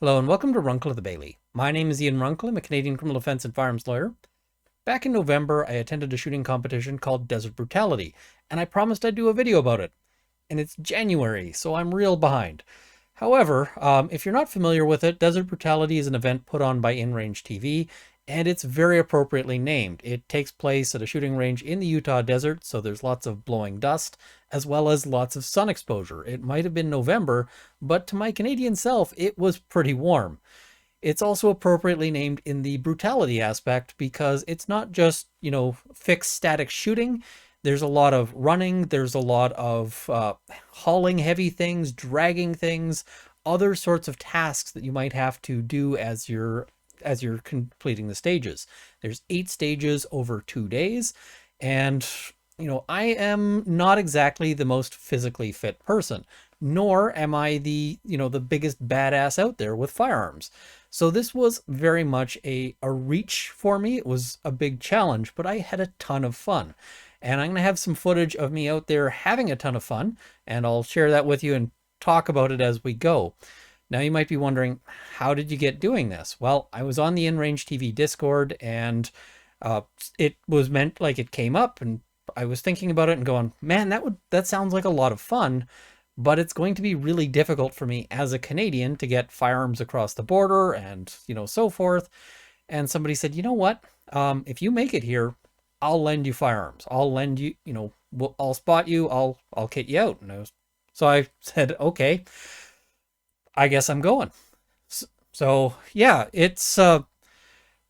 Hello and welcome to Runkle of the Bailey. My name is Ian Runkle. I'm a Canadian criminal defense and firearms lawyer. Back in November, I attended a shooting competition called Desert Brutality, and I promised I'd do a video about it. And it's January, so I'm real behind. However, if you're not familiar with it, Desert Brutality is an event put on by InRange TV, and it's very appropriately named. It takes place at a shooting range in the Utah desert, so there's lots of blowing dust, as well as lots of sun exposure. It might have been November, but to my Canadian self, it was pretty warm. It's also appropriately named in the brutality aspect because it's not just, fixed static shooting. There's a lot of running, there's a lot of hauling heavy things, dragging things, other sorts of tasks that you might have to do as you're completing the stages. There's 8 stages over 2 days, and I am not exactly the most physically fit person, nor am I the biggest badass out there with firearms. So this was very much a reach for me. It was a big challenge, but I had a ton of fun. And I'm going to have some footage of me out there having a ton of fun, and I'll share that with you and talk about it as we go. Now you might be wondering, how did you get doing this? Well, I was on the InRange TV Discord, and it was meant like it came up, and I was thinking about it and going, man, that sounds like a lot of fun, but it's going to be really difficult for me as a Canadian to get firearms across the border and, so forth. And somebody said, you know what? If you make it here, I'll lend you firearms. I'll lend you, I'll spot you. I'll kit you out. So I said, okay, I guess I'm going. So yeah, it's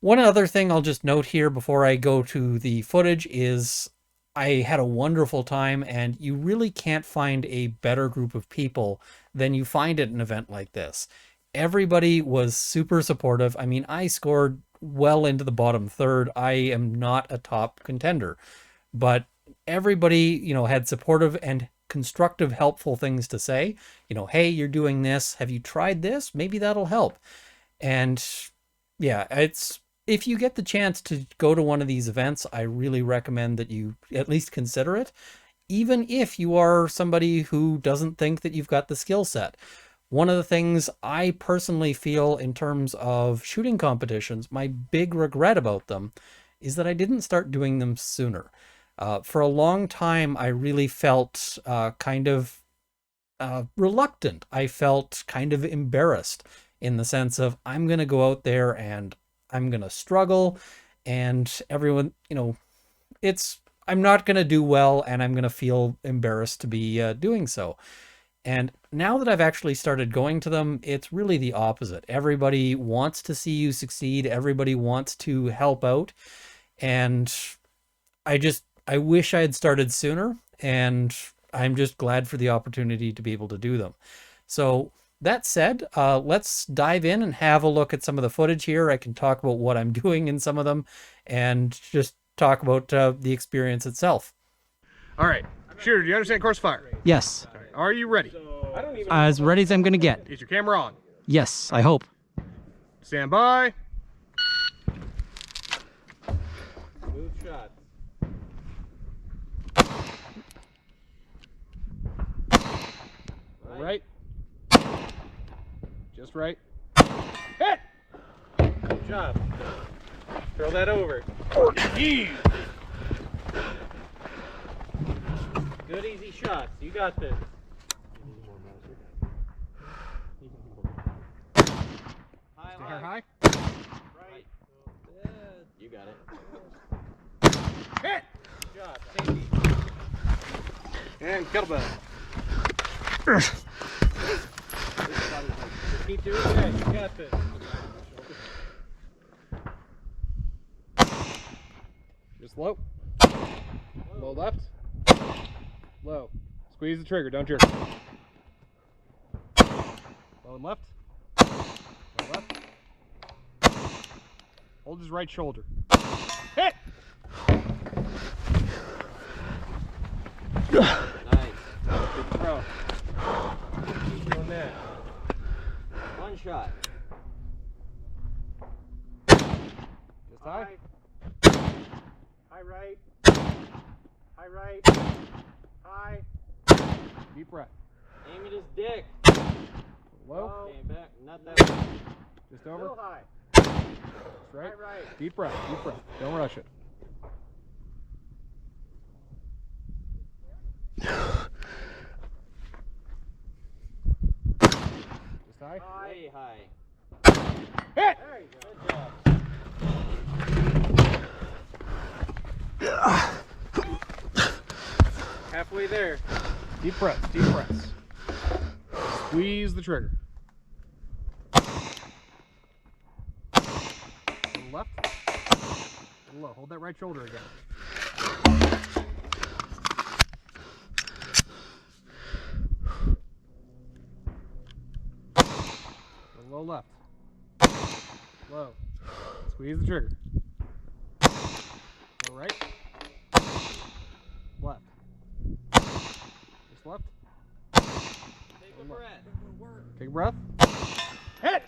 one other thing I'll just note here before I go to the footage is I had a wonderful time, and you really can't find a better group of people than you find at an event like this. Everybody was super supportive. I mean, I scored well into the bottom third. I am not a top contender, but everybody, had supportive and constructive, helpful things to say. Hey, you're doing this. Have you tried this? Maybe that'll help. And yeah, if you get the chance to go to one of these events, I really recommend that you at least consider it, even if you are somebody who doesn't think that you've got the skill set. One of the things I personally feel in terms of shooting competitions, my big regret about them, is that I didn't start doing them sooner. For a long time, I really felt kind of reluctant. I felt kind of embarrassed in the sense of I'm going to go out there and I'm going to struggle, and everyone, I'm not going to do well, and I'm going to feel embarrassed to be doing so. And now that I've actually started going to them, it's really the opposite. Everybody wants to see you succeed. Everybody wants to help out. And I wish I had started sooner, and I'm just glad for the opportunity to be able to do them. So that said, let's dive in and have a look at some of the footage here. I can talk about what I'm doing in some of them and just talk about the experience itself. All right. Shooter, do you understand course of fire? Yes. Are you ready? As ready as I'm going to get. Is your camera on? Yes, I hope. Stand by. Move shots. All right. Just right. Hit! Good job. Throw that over. Good easy shots. You got this. Stay high. Right. You got it. Hit! Good job. Safety. And kettlebell. Just keep doing that. You got this. Just low. Low left. Low. Squeeze the trigger. Don't jerk. Low and left. Low left. Hold his right shoulder. Hit! Nice. Good throw. Keep doing that. One shot. Just high. High right. High right. High. Deep breath. Aim at his dick. Low. Stand back. Not that way. Just A over. little high. Straight. High right. Deep breath. Deep breath. Don't rush it. Just high. Way high. Hit! There you go. Good job. Halfway there. Deep breaths. Deep breaths. Squeeze the trigger. A little left. A little low. Hold that right shoulder again. A little low left. Low. Squeeze the trigger. Low right. Left. Just left. Take a breath. Take a breath. Hit!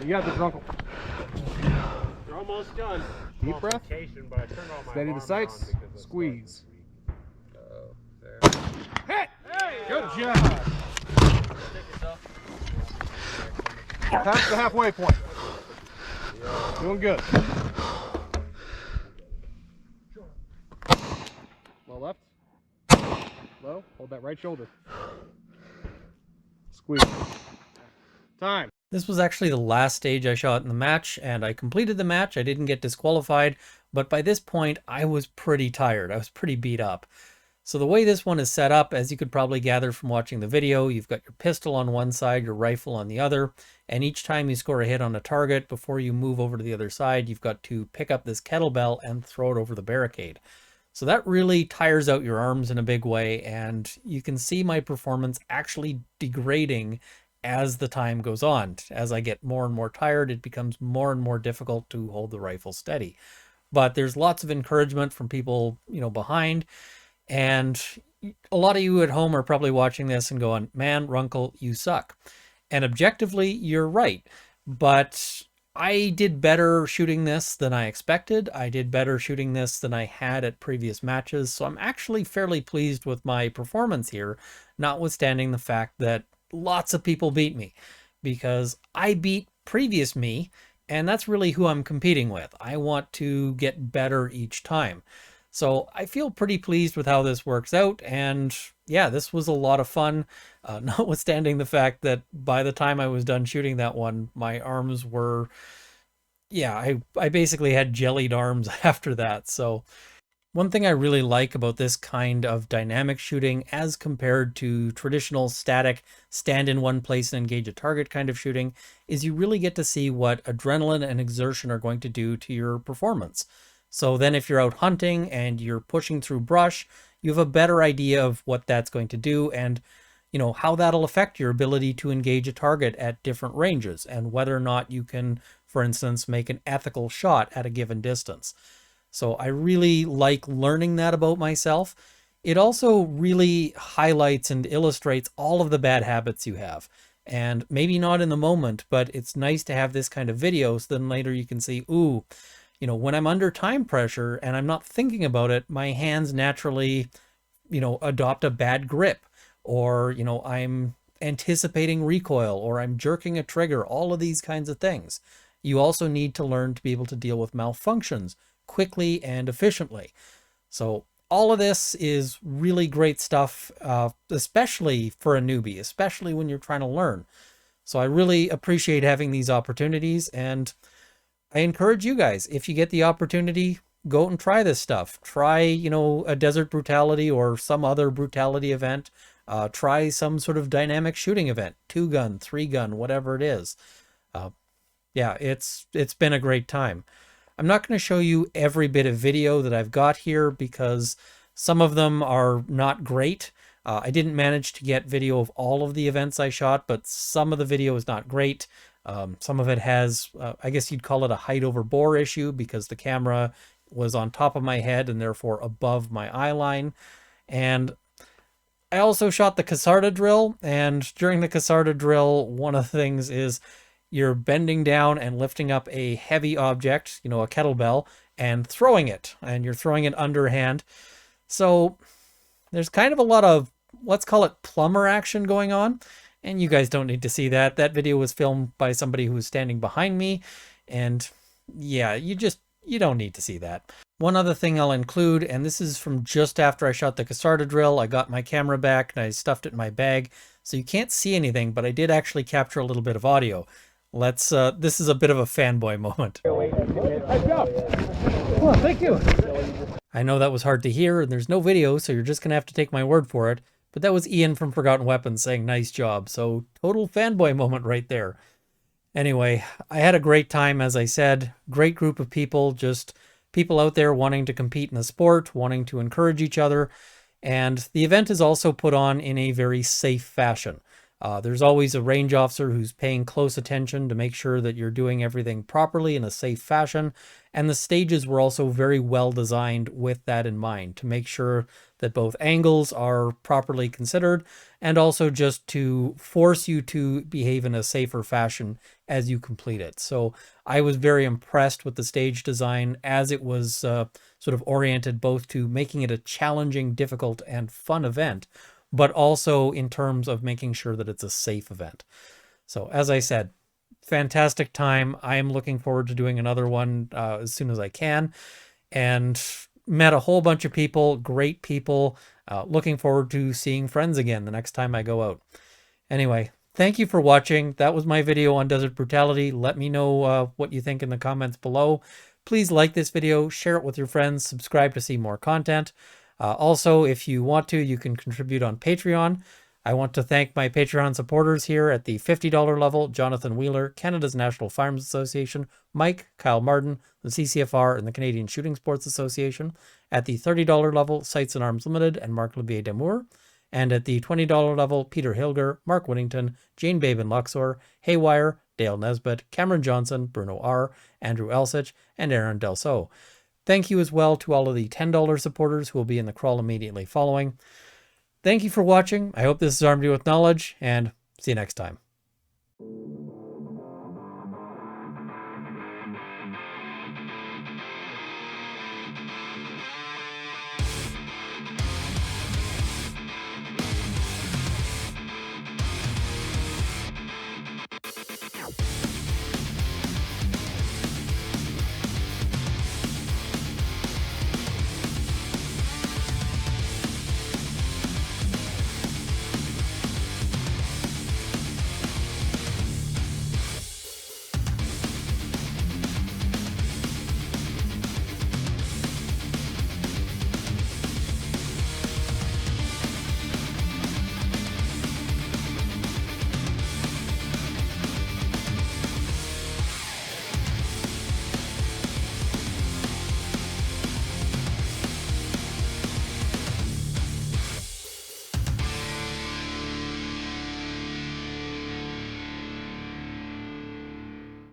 You got this, Uncle. You're almost done. Deep breath. But I turned all my Steady the alarms sights. on because the Squeeze. Hit! Good job. Past the halfway point. Doing good. Low left. Low. Hold that right shoulder. Squeeze. Time. This was actually the last stage I shot in the match, and I completed the match. I didn't get disqualified, but by this point, I was pretty tired. I was pretty beat up. So the way this one is set up, as you could probably gather from watching the video, you've got your pistol on one side, your rifle on the other, and each time you score a hit on a target, before you move over to the other side, you've got to pick up this kettlebell and throw it over the barricade. So that really tires out your arms in a big way, and you can see my performance actually degrading as the time goes on. As I get more and more tired, it becomes more and more difficult to hold the rifle steady. But there's lots of encouragement from people, behind. And a lot of you at home are probably watching this and going, man, Runkle, you suck. And objectively, you're right. But I did better shooting this than I expected. I did better shooting this than I had at previous matches. So I'm actually fairly pleased with my performance here, notwithstanding the fact that lots of people beat me, because I beat previous me, and that's really who I'm competing with. I want to get better each time. So I feel pretty pleased with how this works out, and yeah, this was a lot of fun, notwithstanding the fact that by the time I was done shooting that one, my arms were, I basically had jellied arms after that. So one thing I really like about this kind of dynamic shooting as compared to traditional static stand in one place and engage a target kind of shooting is you really get to see what adrenaline and exertion are going to do to your performance. So then if you're out hunting and you're pushing through brush, you have a better idea of what that's going to do and how that'll affect your ability to engage a target at different ranges and whether or not you can, for instance, make an ethical shot at a given distance. So I really like learning that about myself. It also really highlights and illustrates all of the bad habits you have. And maybe not in the moment, but it's nice to have this kind of video so then later you can see, ooh, when I'm under time pressure and I'm not thinking about it, my hands naturally, adopt a bad grip, or, I'm anticipating recoil, or I'm jerking a trigger, all of these kinds of things. You also need to learn to be able to deal with malfunctions quickly and efficiently. So all of this is really great stuff, especially for a newbie, especially when you're trying to learn. So I really appreciate having these opportunities, and I encourage you guys, if you get the opportunity, go out and try this stuff. Try, a Desert Brutality or some other Brutality event. Try some sort of dynamic shooting event, 2-gun, 3-gun, whatever it is. It's been a great time. I'm not going to show you every bit of video that I've got here because some of them are not great. I didn't manage to get video of all of the events I shot, but some of the video is not great. Some of it has, I guess you'd call it a height over bore issue because the camera was on top of my head and therefore above my eye line. And I also shot the Casarda drill, and during the Casarda drill, one of the things is you're bending down and lifting up a heavy object, a kettlebell, and throwing it, and you're throwing it underhand. So There's kind of a lot of, let's call it plumber action going on. And you guys don't need to see that. That video was filmed by somebody who was standing behind me. And yeah, you don't need to see that. One other thing I'll include, and this is from just after I shot the Casarda drill. I got my camera back and I stuffed it in my bag. So you can't see anything, but I did actually capture a little bit of audio. This is a bit of a fanboy moment. Well, thank you. I know that was hard to hear and there's no video, so you're just gonna have to take my word for it. But that was Ian from Forgotten Weapons saying nice job. So total fanboy moment right there. Anyway, I had a great time, as I said. Great group of people, just people out there wanting to compete in the sport, wanting to encourage each other. And the event is also put on in a very safe fashion. There's always a range officer who's paying close attention to make sure that you're doing everything properly in a safe fashion. And the stages were also very well designed with that in mind, to make sure that both angles are properly considered and also just to force you to behave in a safer fashion as you complete it. So I was very impressed with the stage design as it was sort of oriented both to making it a challenging, difficult, and fun event, but also in terms of making sure that it's a safe event. So as I said, fantastic time. I am looking forward to doing another one as soon as I can, and met a whole bunch of people, great people. Looking forward to seeing friends again the next time I go out. Anyway, thank you for watching. That was my video on Desert Brutality. Let me know what you think in the comments below. Please like this video, share it with your friends, subscribe to see more content. Also, if you want to, you can contribute on Patreon. I want to thank my Patreon supporters here at the $50 level: Jonathan Wheeler, Canada's National Firearms Association, Mike, Kyle Martin, the CCFR, and the Canadian Shooting Sports Association. At the $30 level, Sights and Arms Limited and Marc Levier Damour. And at the $20 level, Peter Hilger, Mark Whittington, Jane Babin Luxor, Haywire, Dale Nesbitt, Cameron Johnson, Bruno R., Andrew Elsich, and Aaron Delso. Thank you as well to all of the $10 supporters who will be in the crawl immediately following. Thank you for watching. I hope this has armed you with knowledge, and see you next time.